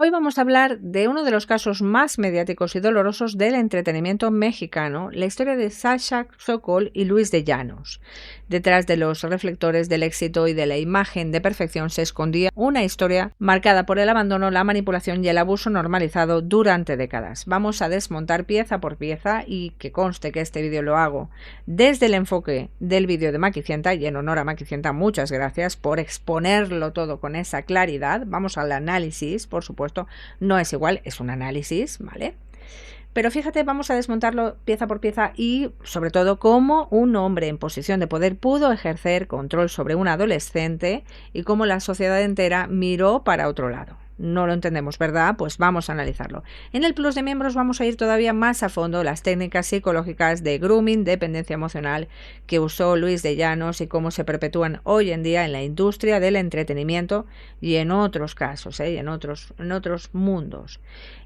Hoy vamos a hablar de uno de los casos más mediáticos y dolorosos del entretenimiento mexicano, la historia de Sasha Sokol y Luis de Llanos. Detrás de los reflectores del éxito y de la imagen de perfección se escondía una historia marcada por el abandono, la manipulación y el abuso normalizado durante décadas. Vamos a desmontar pieza por pieza y que conste que este vídeo lo hago desde el enfoque del vídeo de Maquicienta, y en honor a Maquicienta, muchas gracias por exponerlo todo con esa claridad. Vamos al análisis, por supuesto. No es igual, es un análisis, ¿vale? Pero fíjate, vamos a desmontarlo pieza por pieza y, sobre todo, cómo un hombre en posición de poder pudo ejercer control sobre un adolescente y cómo la sociedad entera miró para otro lado. No lo entendemos, ¿verdad? Pues vamos a analizarlo. En el plus de miembros vamos a ir todavía más a fondo las técnicas psicológicas de grooming, dependencia emocional que usó Luis de Llanos y cómo se perpetúan hoy en día en la industria del entretenimiento y en otros casos, y en otros mundos.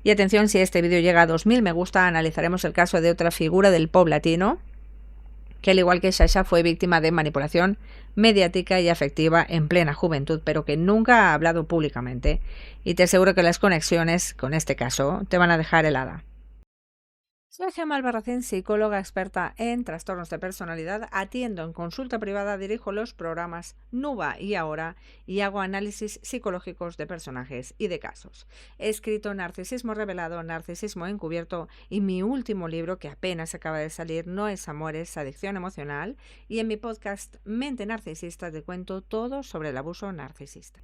Y atención, si este vídeo llega a 2000 me gusta, analizaremos el caso de otra figura del pop latino que, al igual que Sasha, fue víctima de manipulación mediática y afectiva en plena juventud, pero que nunca ha hablado públicamente. Y te aseguro que las conexiones con este caso te van a dejar helada. Soy Gemma Albarracín, psicóloga experta en trastornos de personalidad. Atiendo en consulta privada, dirijo los programas Nuba y Ahora y hago análisis psicológicos de personajes y de casos. He escrito Narcisismo Revelado, Narcisismo Encubierto y mi último libro, que apenas acaba de salir, No es amor, es adicción emocional. Y en mi podcast Mente Narcisista te cuento todo sobre el abuso narcisista.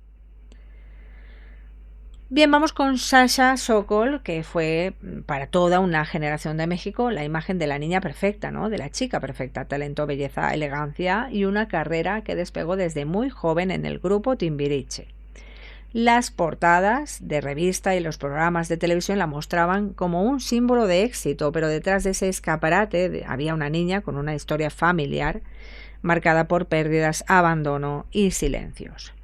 Bien, vamos con Sasha Sokol, que fue para toda una generación de México la imagen de la niña perfecta, ¿no? De la chica perfecta, talento, belleza, elegancia y una carrera que despegó desde muy joven en el grupo Timbiriche. Las portadas de revista y los programas de televisión la mostraban como un símbolo de éxito, pero detrás de ese escaparate había una niña con una historia familiar marcada por pérdidas, abandono y silencios.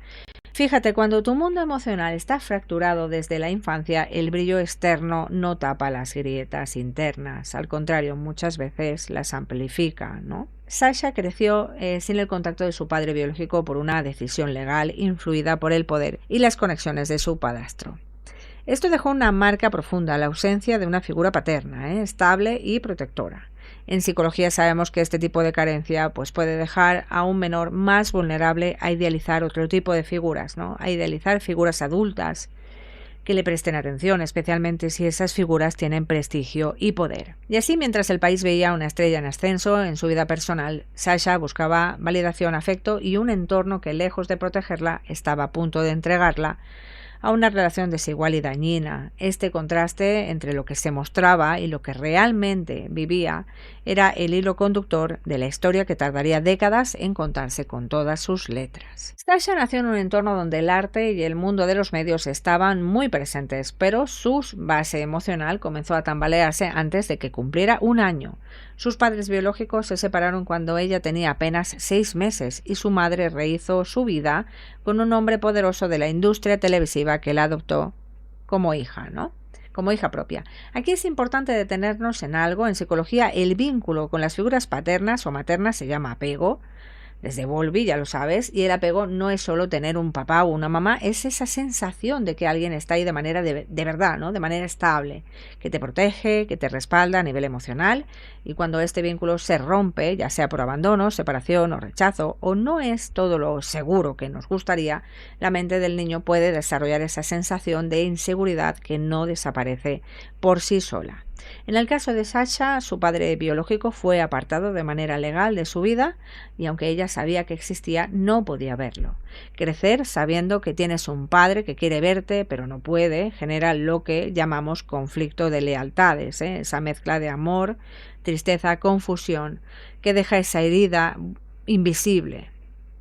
Fíjate, cuando tu mundo emocional está fracturado desde la infancia, el brillo externo no tapa las grietas internas, al contrario, muchas veces las amplifica, ¿no? Sasha creció sin el contacto de su padre biológico por una decisión legal influida por el poder y las conexiones de su padrastro. Esto dejó una marca profunda, la ausencia de una figura paterna, estable y protectora. En psicología sabemos que este tipo de carencia puede dejar a un menor más vulnerable a idealizar otro tipo de figuras, ¿no? A idealizar figuras adultas que le presten atención, especialmente si esas figuras tienen prestigio y poder. Y así, mientras el país veía una estrella en ascenso en su vida personal, Sasha buscaba validación, afecto y un entorno que, lejos de protegerla, estaba a punto de entregarla a una relación desigual y dañina. Este contraste entre lo que se mostraba y lo que realmente vivía era el hilo conductor de la historia que tardaría décadas en contarse con todas sus letras. Sasha nació en un entorno donde el arte y el mundo de los medios estaban muy presentes, pero su base emocional comenzó a tambalearse antes de que cumpliera un año. Sus padres biológicos se separaron cuando ella tenía apenas 6 meses y su madre rehizo su vida con un hombre poderoso de la industria televisiva que la adoptó como hija, ¿no? Como hija propia. Aquí es importante detenernos en algo. En psicología, el vínculo con las figuras paternas o maternas se llama apego. Desde Bowlby, ya lo sabes, y el apego no es solo tener un papá o una mamá, es esa sensación de que alguien está ahí de manera de verdad, ¿no? De manera estable, que te protege, que te respalda a nivel emocional, y cuando este vínculo se rompe, ya sea por abandono, separación o rechazo, o no es todo lo seguro que nos gustaría, la mente del niño puede desarrollar esa sensación de inseguridad que no desaparece por sí sola. En el caso de Sasha, su padre biológico fue apartado de manera legal de su vida y aunque ella sabía que existía, no podía verlo. Crecer sabiendo que tienes un padre que quiere verte pero no puede genera lo que llamamos conflicto de lealtades, esa mezcla de amor, tristeza, confusión que deja esa herida invisible.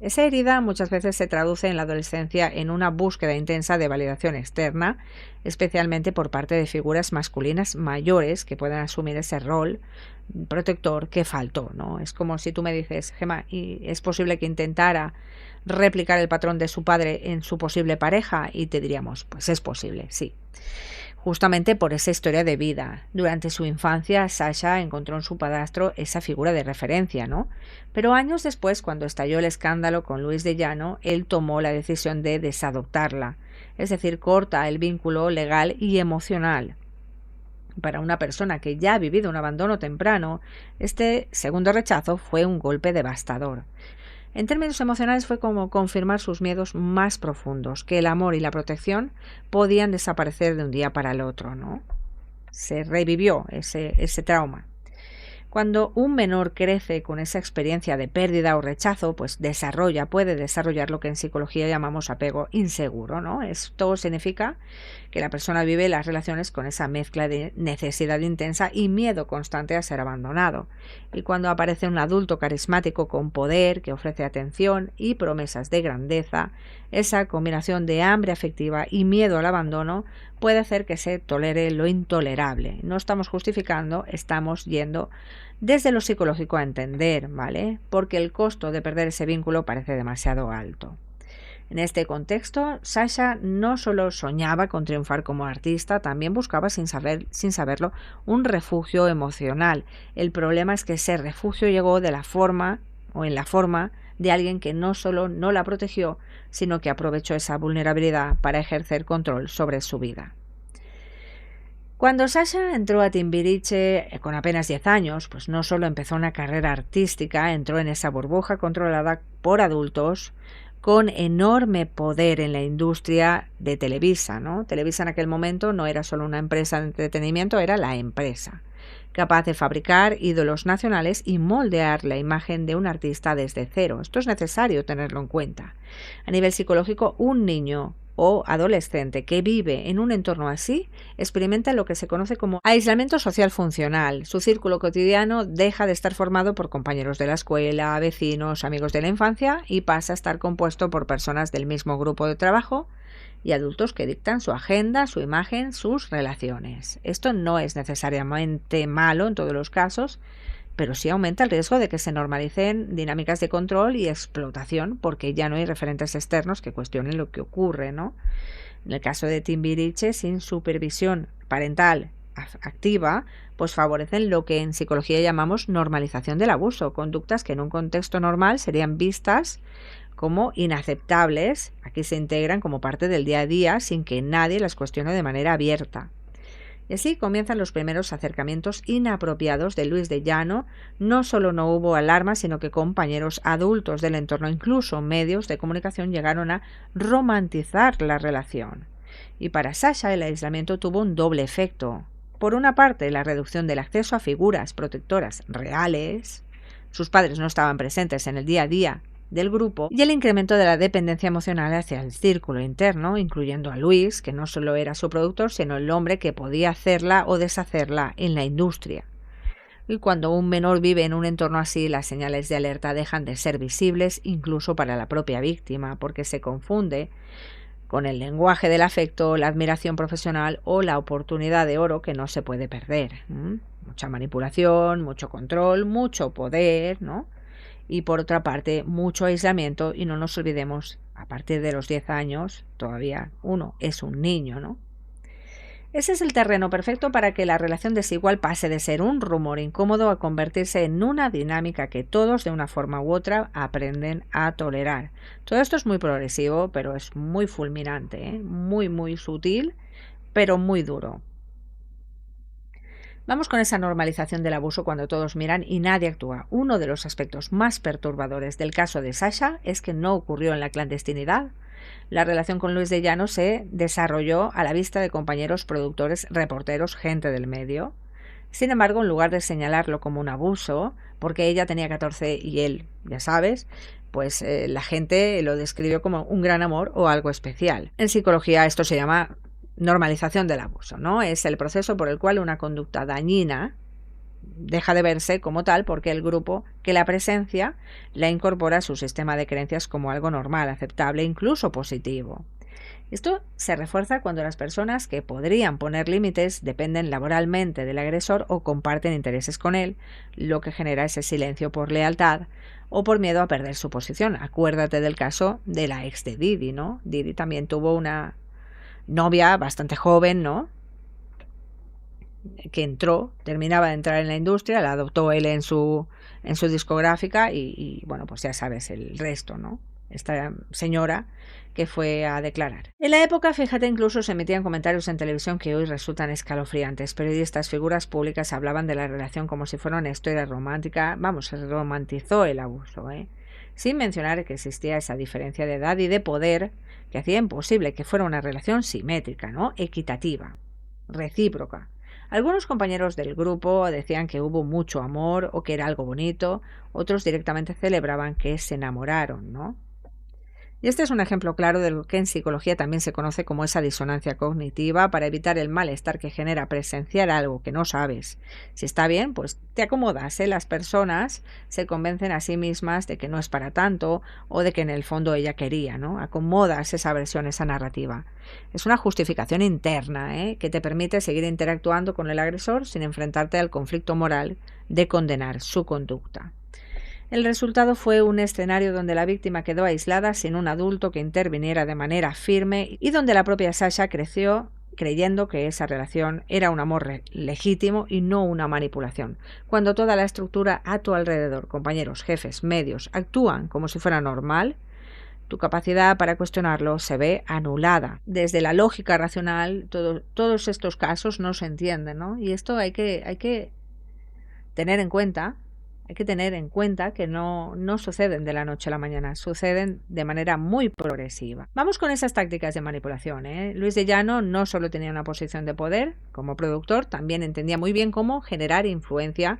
Esa herida muchas veces se traduce en la adolescencia en una búsqueda intensa de validación externa, especialmente por parte de figuras masculinas mayores que puedan asumir ese rol protector que faltó, ¿no? Es como si tú me dices, Gemma, ¿y es posible que intentara replicar el patrón de su padre en su posible pareja? Y te diríamos, pues es posible, sí. justamente por esa historia de vida. Durante su infancia, Sasha encontró en su padrastro esa figura de referencia, ¿no? Pero años después, cuando estalló el escándalo con Luis de Llano, él tomó la decisión de desadoptarla, es decir, corta el vínculo legal y emocional. Para una persona que ya ha vivido un abandono temprano, este segundo rechazo fue un golpe devastador. En términos emocionales fue como confirmar sus miedos más profundos, que el amor y la protección podían desaparecer de un día para el otro, ¿no? Se revivió ese trauma. Cuando un menor crece con esa experiencia de pérdida o rechazo, pues puede desarrollar lo que en psicología llamamos apego inseguro, ¿no? Esto significa que la persona vive las relaciones con esa mezcla de necesidad intensa y miedo constante a ser abandonado. Y cuando aparece un adulto carismático con poder, que ofrece atención y promesas de grandeza, esa combinación de hambre afectiva y miedo al abandono puede hacer que se tolere lo intolerable. No estamos justificando, estamos yendo desde lo psicológico a entender, ¿vale? Porque el costo de perder ese vínculo parece demasiado alto. En este contexto, Sasha no solo soñaba con triunfar como artista, también buscaba, sin saberlo, un refugio emocional. El problema es que ese refugio llegó en la forma de alguien que no solo no la protegió, sino que aprovechó esa vulnerabilidad para ejercer control sobre su vida. Cuando Sasha entró a Timbiriche con apenas 10 años, pues no solo empezó una carrera artística, entró en esa burbuja controlada por adultos con enorme poder en la industria de Televisa, ¿no? Televisa en aquel momento no era solo una empresa de entretenimiento, era la empresa, capaz de fabricar ídolos nacionales y moldear la imagen de un artista desde cero. Esto es necesario tenerlo en cuenta. A nivel psicológico, un niño o adolescente que vive en un entorno así experimenta lo que se conoce como aislamiento social funcional. Su círculo cotidiano deja de estar formado por compañeros de la escuela, vecinos, amigos de la infancia y pasa a estar compuesto por personas del mismo grupo de trabajo y adultos que dictan su agenda, su imagen, sus relaciones. Esto no es necesariamente malo en todos los casos, pero sí aumenta el riesgo de que se normalicen dinámicas de control y explotación porque ya no hay referentes externos que cuestionen lo que ocurre, ¿no? En el caso de Timbiriche, sin supervisión parental activa, pues favorecen lo que en psicología llamamos normalización del abuso, conductas que en un contexto normal serían vistas como inaceptables, aquí se integran como parte del día a día sin que nadie las cuestione de manera abierta. Y así comienzan los primeros acercamientos inapropiados de Luis de Llano. No solo no hubo alarma, sino que compañeros adultos del entorno, incluso medios de comunicación, llegaron a romantizar la relación. Y para Sasha el aislamiento tuvo un doble efecto. Por una parte, la reducción del acceso a figuras protectoras reales. Sus padres no estaban presentes en el día a día del grupo y el incremento de la dependencia emocional hacia el círculo interno, incluyendo a Luis, que no solo era su productor, sino el hombre que podía hacerla o deshacerla en la industria. Y cuando un menor vive en un entorno así, las señales de alerta dejan de ser visibles incluso para la propia víctima, porque se confunde con el lenguaje del afecto, la admiración profesional o la oportunidad de oro que no se puede perder. Mucha manipulación, mucho control, mucho poder, ¿no? Y por otra parte, mucho aislamiento, y no nos olvidemos, a partir de los 10 años, todavía uno es un niño, ¿no? Ese es el terreno perfecto para que la relación desigual pase de ser un rumor incómodo a convertirse en una dinámica que todos, de una forma u otra, aprenden a tolerar. Todo esto es muy progresivo, pero es muy fulminante, ¿eh? Muy, muy sutil, pero muy duro. Vamos con esa normalización del abuso cuando todos miran y nadie actúa. Uno de los aspectos más perturbadores del caso de Sasha es que no ocurrió en la clandestinidad. La relación con Luis de Llano se desarrolló a la vista de compañeros, productores, reporteros, gente del medio. Sin embargo, en lugar de señalarlo como un abuso, porque ella tenía 14 y él, ya sabes, pues la gente lo describió como un gran amor o algo especial. En psicología esto se llama normalización del abuso, ¿no? Es el proceso por el cual una conducta dañina deja de verse como tal porque el grupo que la presencia la incorpora a su sistema de creencias como algo normal, aceptable, incluso positivo. Esto se refuerza cuando las personas que podrían poner límites dependen laboralmente del agresor o comparten intereses con él, lo que genera ese silencio por lealtad o por miedo a perder su posición. Acuérdate del caso de la ex de Didi, ¿no? Didi también tuvo una novia bastante joven, ¿no? terminaba de entrar en la industria, la adoptó él en su discográfica bueno, pues ya sabes el resto, ¿no? Esta señora que fue a declarar. En la época, fíjate, incluso se emitían comentarios en televisión que hoy resultan escalofriantes. Periodistas, figuras públicas hablaban de la relación como si fuera una historia romántica. Vamos, se romantizó el abuso, sin mencionar que existía esa diferencia de edad y de poder que hacía imposible que fuera una relación simétrica, ¿no? Equitativa, recíproca. Algunos compañeros del grupo decían que hubo mucho amor o que era algo bonito, otros directamente celebraban que se enamoraron, ¿no? Y este es un ejemplo claro de lo que en psicología también se conoce como esa disonancia cognitiva para evitar el malestar que genera presenciar algo que no sabes. Si está bien, pues te acomodas, ¿eh? Las personas se convencen a sí mismas de que no es para tanto o de que en el fondo ella quería, ¿no? Acomodas esa versión, esa narrativa. Es una justificación interna, que te permite seguir interactuando con el agresor sin enfrentarte al conflicto moral de condenar su conducta. El resultado fue un escenario donde la víctima quedó aislada sin un adulto que interviniera de manera firme y donde la propia Sasha creció creyendo que esa relación era un amor legítimo y no una manipulación. Cuando toda la estructura a tu alrededor, compañeros, jefes, medios, actúan como si fuera normal, tu capacidad para cuestionarlo se ve anulada. Desde la lógica racional, todos estos casos no se entienden, ¿no? Y esto hay que tener en cuenta. Hay que tener en cuenta que no suceden de la noche a la mañana, suceden de manera muy progresiva. Vamos con esas tácticas de manipulación, Luis de Llano no solo tenía una posición de poder como productor, también entendía muy bien cómo generar influencia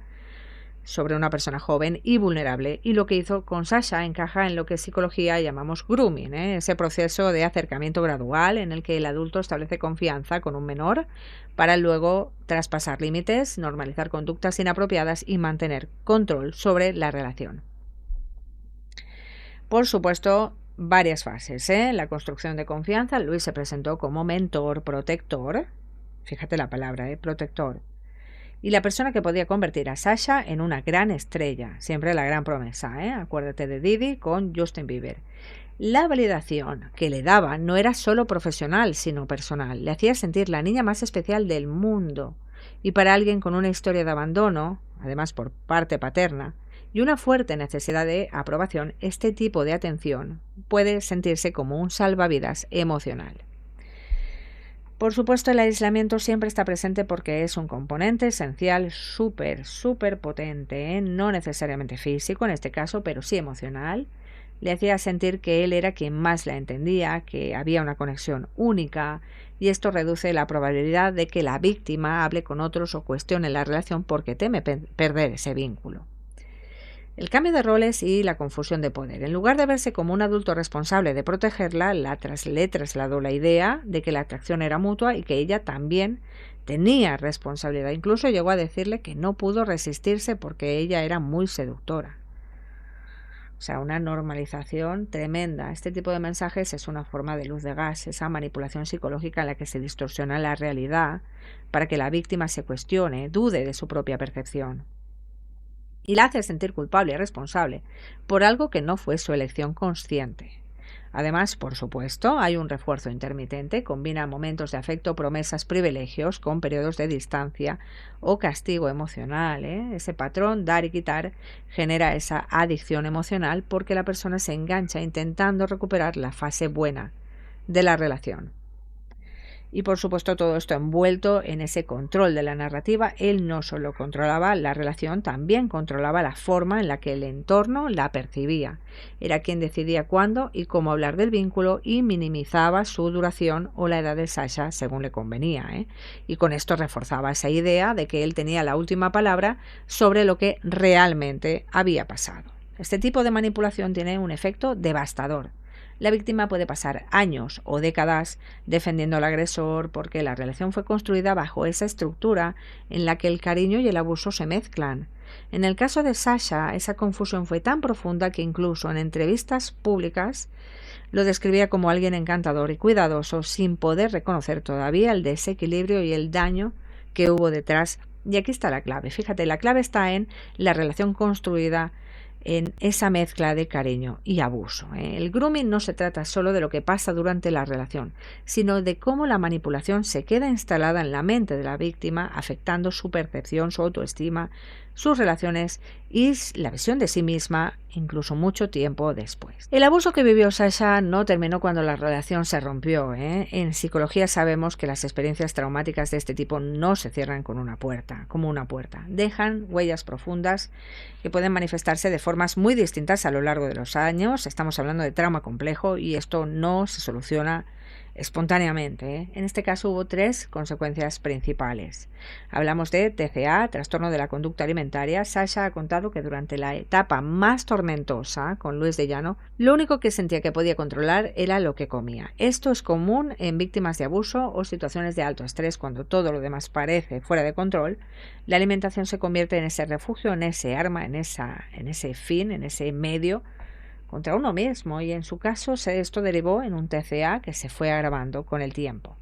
sobre una persona joven y vulnerable, y lo que hizo con Sasha encaja en lo que en psicología llamamos grooming, ese proceso de acercamiento gradual en el que el adulto establece confianza con un menor para luego traspasar límites, normalizar conductas inapropiadas y mantener control sobre la relación. Por supuesto, varias fases, la construcción de confianza. Luis se presentó como mentor, protector, fíjate la palabra, protector, y la persona que podía convertir a Sasha en una gran estrella, siempre la gran promesa, acuérdate de Didi con Justin Bieber. La validación que le daba no era solo profesional, sino personal. Le hacía sentir la niña más especial del mundo. Y para alguien con una historia de abandono, además por parte paterna, y una fuerte necesidad de aprobación, este tipo de atención puede sentirse como un salvavidas emocional. Por supuesto, el aislamiento siempre está presente porque es un componente esencial súper potente, no necesariamente físico en este caso, pero sí emocional. Le hacía sentir que él era quien más la entendía, que había una conexión única, y esto reduce la probabilidad de que la víctima hable con otros o cuestione la relación porque teme perder ese vínculo. El cambio de roles y la confusión de poder. En lugar de verse como un adulto responsable de protegerla, le trasladó la idea de que la atracción era mutua y que ella también tenía responsabilidad. Incluso llegó a decirle que no pudo resistirse porque ella era muy seductora. O sea, una normalización tremenda. Este tipo de mensajes es una forma de luz de gas, esa manipulación psicológica en la que se distorsiona la realidad para que la víctima se cuestione, dude de su propia percepción. Y la hace sentir culpable y responsable por algo que no fue su elección consciente. Además, por supuesto, hay un refuerzo intermitente, combina momentos de afecto, promesas, privilegios con periodos de distancia o castigo emocional. Ese patrón, dar y quitar, genera esa adicción emocional porque la persona se engancha intentando recuperar la fase buena de la relación. Y por supuesto todo esto envuelto en ese control de la narrativa. Él no solo controlaba la relación, también controlaba la forma en la que el entorno la percibía. Era quien decidía cuándo y cómo hablar del vínculo y minimizaba su duración o la edad de Sasha según le convenía. Y con esto reforzaba esa idea de que él tenía la última palabra sobre lo que realmente había pasado. Este tipo de manipulación tiene un efecto devastador. La víctima puede pasar años o décadas defendiendo al agresor porque la relación fue construida bajo esa estructura en la que el cariño y el abuso se mezclan. En el caso de Sasha, esa confusión fue tan profunda que incluso en entrevistas públicas lo describía como alguien encantador y cuidadoso, sin poder reconocer todavía el desequilibrio y el daño que hubo detrás. Y aquí está la clave. Fíjate, la clave está en la relación construida en esa mezcla de cariño y abuso. El grooming no se trata solo de lo que pasa durante la relación, sino de cómo la manipulación se queda instalada en la mente de la víctima, afectando su percepción, su autoestima, sus relaciones y la visión de sí misma, incluso mucho tiempo después. El abuso que vivió Sasha no terminó cuando la relación se rompió. En psicología sabemos que las experiencias traumáticas de este tipo no se cierran con una puerta, como una puerta. Dejan huellas profundas que pueden manifestarse de formas muy distintas a lo largo de los años. Estamos hablando de trauma complejo y esto no se soluciona espontáneamente. En este caso hubo 3 consecuencias principales. Hablamos de TCA, trastorno de la conducta alimentaria. Sasha ha contado que durante la etapa más tormentosa con Luis de Llano, lo único que sentía que podía controlar era lo que comía. Esto es común en víctimas de abuso o situaciones de alto estrés. Cuando todo lo demás parece fuera de control, la alimentación se convierte en ese refugio, en ese arma, en ese fin, en ese medio contra uno mismo, y en su caso esto derivó en un TCA que se fue agravando con el tiempo.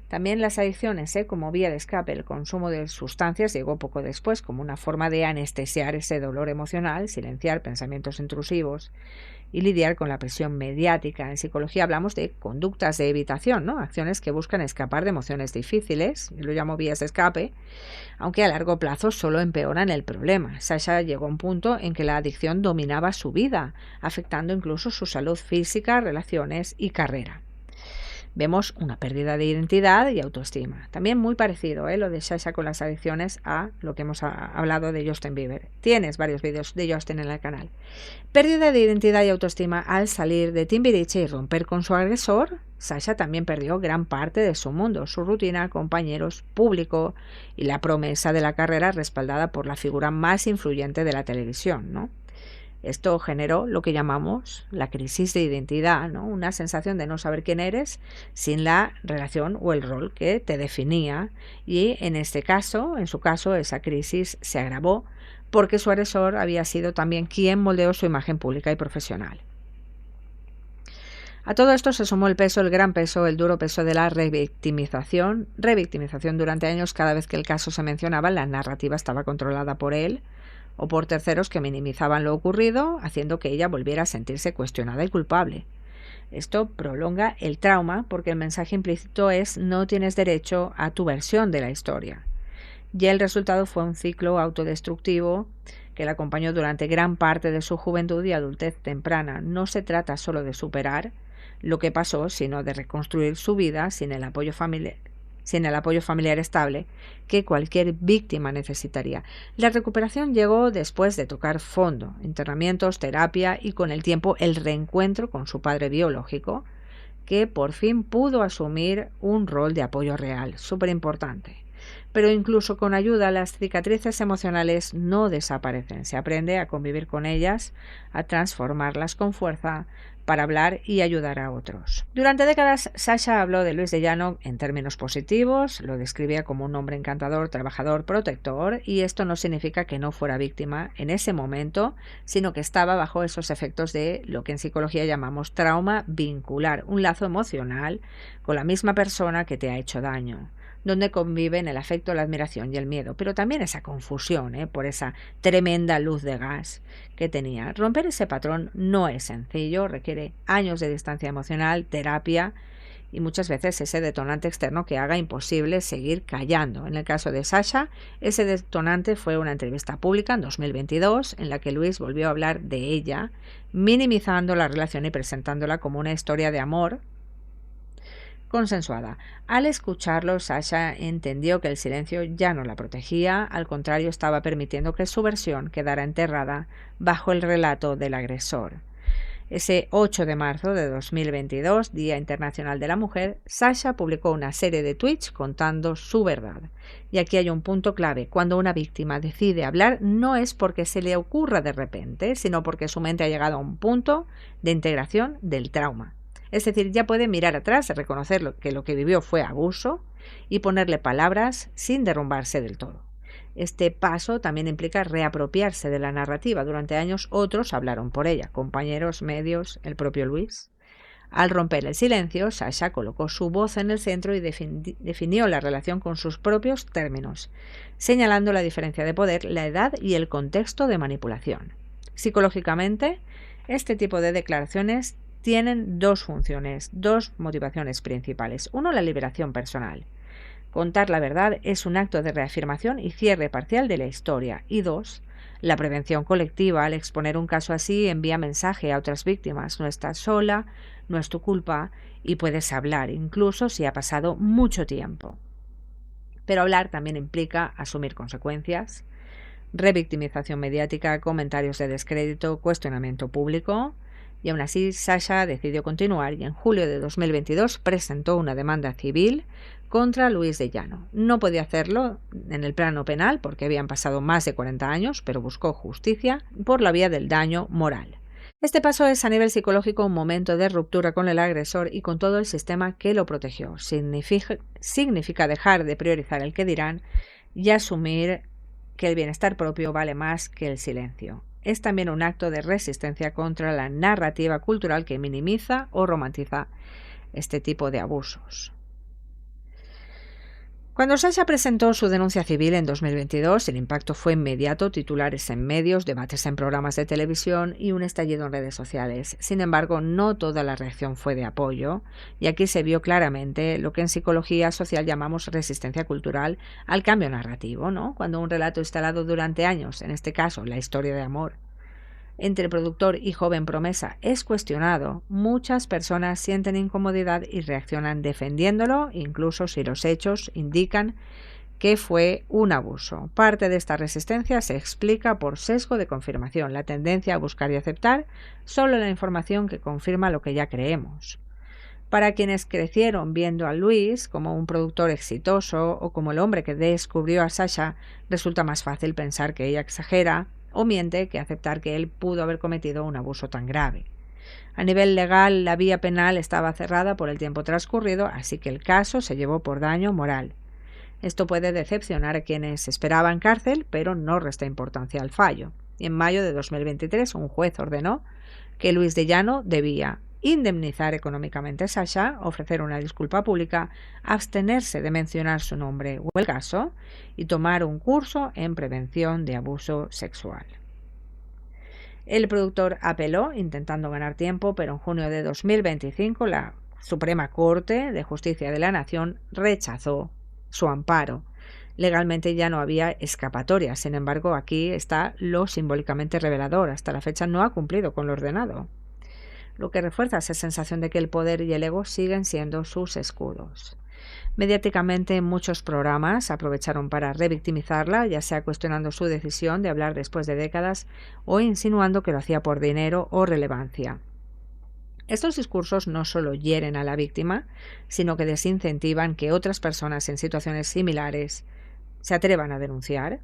También las adicciones, como vía de escape, el consumo de sustancias llegó poco después como una forma de anestesiar ese dolor emocional, silenciar pensamientos intrusivos y lidiar con la presión mediática. En psicología hablamos de conductas de evitación, acciones que buscan escapar de emociones difíciles, yo lo llamo vías de escape, aunque a largo plazo solo empeoran el problema. Sasha llegó a un punto en que la adicción dominaba su vida, afectando incluso su salud física, relaciones y carrera. Vemos una pérdida de identidad y autoestima. También muy parecido lo de Sasha con las adicciones a lo que hemos hablado de Justin Bieber. Tienes varios vídeos de Justin en el canal. Pérdida de identidad y autoestima al salir de Timbiriche y romper con su agresor. Sasha también perdió gran parte de su mundo, su rutina, compañeros, público y la promesa de la carrera respaldada por la figura más influyente de la televisión, Esto generó lo que llamamos la crisis de identidad, una sensación de no saber quién eres sin la relación o el rol que te definía, y en su caso, esa crisis se agravó porque su agresor había sido también quien moldeó su imagen pública y profesional. A todo esto se sumó el gran peso, el duro peso de la revictimización durante años. Cada vez que el caso se mencionaba, la narrativa estaba controlada por él o por terceros que minimizaban lo ocurrido, haciendo que ella volviera a sentirse cuestionada y culpable. Esto prolonga el trauma porque el mensaje implícito es: no tienes derecho a tu versión de la historia. Y el resultado fue un ciclo autodestructivo que la acompañó durante gran parte de su juventud y adultez temprana. No se trata solo de superar lo que pasó, sino de reconstruir su vida sin el apoyo familiar estable que cualquier víctima necesitaría. La recuperación llegó después de tocar fondo, internamientos, terapia y con el tiempo el reencuentro con su padre biológico, que por fin pudo asumir un rol de apoyo real, súper importante. Pero incluso con ayuda, las cicatrices emocionales no desaparecen. Se aprende a convivir con ellas, a transformarlas con fuerza para hablar y ayudar a otros. Durante décadas, Sasha habló de Luis de Llano en términos positivos, lo describía como un hombre encantador, trabajador, protector, y esto no significa que no fuera víctima en ese momento, sino que estaba bajo esos efectos de lo que en psicología llamamos trauma vincular, un lazo emocional con la misma persona que te ha hecho daño, donde conviven el afecto, la admiración y el miedo, pero también esa confusión por esa tremenda luz de gas que tenía. Romper ese patrón no es sencillo, requiere años de distancia emocional, terapia y muchas veces ese detonante externo que haga imposible seguir callando. En el caso de Sasha, ese detonante fue una entrevista pública en 2022 en la que Luis volvió a hablar de ella, minimizando la relación y presentándola como una historia de amor consensuada. Al escucharlo, Sasha entendió que el silencio ya no la protegía, al contrario, estaba permitiendo que su versión quedara enterrada bajo el relato del agresor. Ese 8 de marzo de 2022, Día Internacional de la Mujer, Sasha publicó una serie de tweets contando su verdad. Y aquí hay un punto clave: cuando una víctima decide hablar, no es porque se le ocurra de repente, sino porque su mente ha llegado a un punto de integración del trauma. Es decir, ya puede mirar atrás, reconocer que lo que vivió fue abuso y ponerle palabras sin derrumbarse del todo. Este paso también implica reapropiarse de la narrativa. Durante años otros hablaron por ella, compañeros, medios, el propio Luis. Al romper el silencio, Sasha colocó su voz en el centro y definió la relación con sus propios términos, señalando la diferencia de poder, la edad y el contexto de manipulación. Psicológicamente, este tipo de declaraciones tienen dos funciones, dos motivaciones principales. Uno, la liberación personal. Contar la verdad es un acto de reafirmación y cierre parcial de la historia. Y dos, la prevención colectiva. Al exponer un caso así, envía mensaje a otras víctimas. No estás sola, no es tu culpa y puedes hablar, incluso si ha pasado mucho tiempo. Pero hablar también implica asumir consecuencias, revictimización mediática, comentarios de descrédito, cuestionamiento público. Y aún así, Sasha decidió continuar y en julio de 2022 presentó una demanda civil contra Luis de Llano. No podía hacerlo en el plano penal porque habían pasado más de 40 años, pero buscó justicia por la vía del daño moral. Este paso es a nivel psicológico un momento de ruptura con el agresor y con todo el sistema que lo protegió. Significa dejar de priorizar el qué dirán y asumir que el bienestar propio vale más que el silencio. Es también un acto de resistencia contra la narrativa cultural que minimiza o romantiza este tipo de abusos. Cuando Sasha presentó su denuncia civil en 2022, el impacto fue inmediato, titulares en medios, debates en programas de televisión y un estallido en redes sociales. Sin embargo, no toda la reacción fue de apoyo, y aquí se vio claramente lo que en psicología social llamamos resistencia cultural al cambio narrativo, ¿no? Cuando un relato instalado durante años, en este caso la historia de amor, entre productor y joven promesa es cuestionado, muchas personas sienten incomodidad y reaccionan defendiéndolo, incluso si los hechos indican que fue un abuso. Parte de esta resistencia se explica por sesgo de confirmación, la tendencia a buscar y aceptar solo la información que confirma lo que ya creemos. Para quienes crecieron viendo a Luis como un productor exitoso o como el hombre que descubrió a Sasha, resulta más fácil pensar que ella exagera o miente que aceptar que él pudo haber cometido un abuso tan grave. A nivel legal, la vía penal estaba cerrada por el tiempo transcurrido, así que el caso se llevó por daño moral. Esto puede decepcionar a quienes esperaban cárcel, pero no resta importancia al fallo. Y en mayo de 2023, un juez ordenó que Luis de Llano debía indemnizar económicamente a Sasha, ofrecer una disculpa pública, abstenerse de mencionar su nombre o el caso y tomar un curso en prevención de abuso sexual. El productor apeló intentando ganar tiempo, pero en junio de 2025 la Suprema Corte de Justicia de la Nación rechazó su amparo. Legalmente ya no había escapatoria, sin embargo aquí está lo simbólicamente revelador. Hasta la fecha no ha cumplido con lo ordenado, lo que refuerza esa sensación de que el poder y el ego siguen siendo sus escudos. Mediáticamente, muchos programas aprovecharon para revictimizarla, ya sea cuestionando su decisión de hablar después de décadas o insinuando que lo hacía por dinero o relevancia. Estos discursos no solo hieren a la víctima, sino que desincentivan que otras personas en situaciones similares se atrevan a denunciar.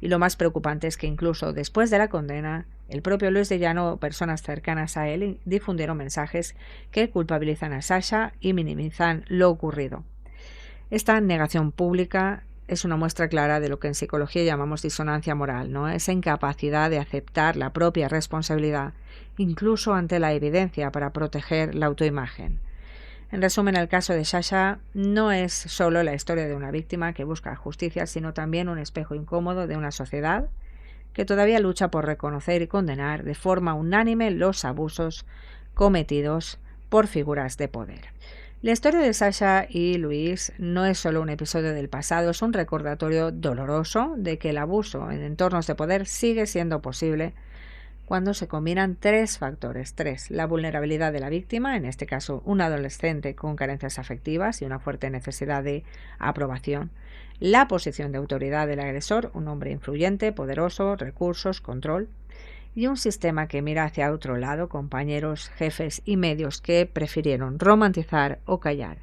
Y lo más preocupante es que incluso después de la condena, el propio Luis de Llano o personas cercanas a él difundieron mensajes que culpabilizan a Sasha y minimizan lo ocurrido. Esta negación pública es una muestra clara de lo que en psicología llamamos disonancia moral, ¿no? Esa incapacidad de aceptar la propia responsabilidad, incluso ante la evidencia, para proteger la autoimagen. En resumen, el caso de Sasha no es solo la historia de una víctima que busca justicia, sino también un espejo incómodo de una sociedad que todavía lucha por reconocer y condenar de forma unánime los abusos cometidos por figuras de poder. La historia de Sasha y Luis no es solo un episodio del pasado, es un recordatorio doloroso de que el abuso en entornos de poder sigue siendo posible cuando se combinan tres factores. La vulnerabilidad de la víctima, en este caso un adolescente con carencias afectivas y una fuerte necesidad de aprobación. La posición de autoridad del agresor, un hombre influyente, poderoso, recursos, control. Y un sistema que mira hacia otro lado, compañeros, jefes y medios que prefirieron romantizar o callar.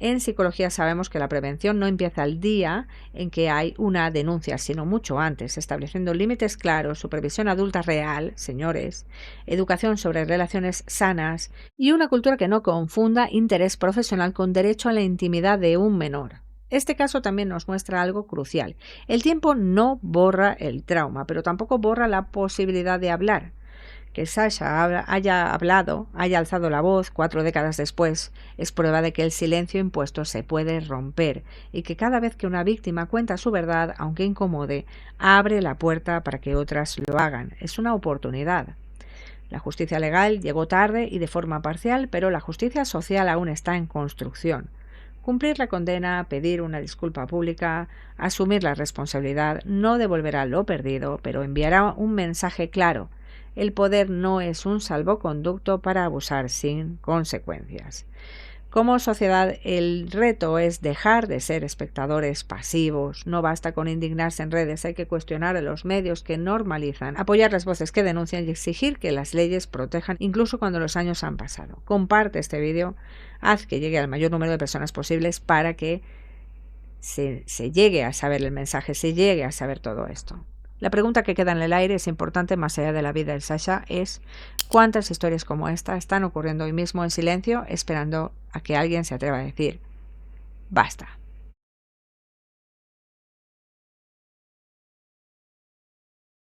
En psicología sabemos que la prevención no empieza el día en que hay una denuncia, sino mucho antes, estableciendo límites claros, supervisión adulta real, señores, educación sobre relaciones sanas y una cultura que no confunda interés profesional con derecho a la intimidad de un menor. Este caso también nos muestra algo crucial. El tiempo no borra el trauma, pero tampoco borra la posibilidad de hablar. Que Sasha haya hablado, haya alzado la voz 4 décadas después, es prueba de que el silencio impuesto se puede romper y que cada vez que una víctima cuenta su verdad, aunque incomode, abre la puerta para que otras lo hagan. Es una oportunidad. La justicia legal llegó tarde y de forma parcial, pero la justicia social aún está en construcción. Cumplir la condena, pedir una disculpa pública, asumir la responsabilidad, no devolverá lo perdido, pero enviará un mensaje claro. El poder no es un salvoconducto para abusar sin consecuencias. Como sociedad, el reto es dejar de ser espectadores pasivos. No basta con indignarse en redes, hay que cuestionar a los medios que normalizan, apoyar las voces que denuncian y exigir que las leyes protejan incluso cuando los años han pasado. Comparte este vídeo, haz que llegue al mayor número de personas posibles para que se llegue a saber el mensaje, se llegue a saber todo esto. La pregunta que queda en el aire es importante más allá de la vida de Sasha, es ¿cuántas historias como esta están ocurriendo hoy mismo en silencio esperando a que alguien se atreva a decir basta?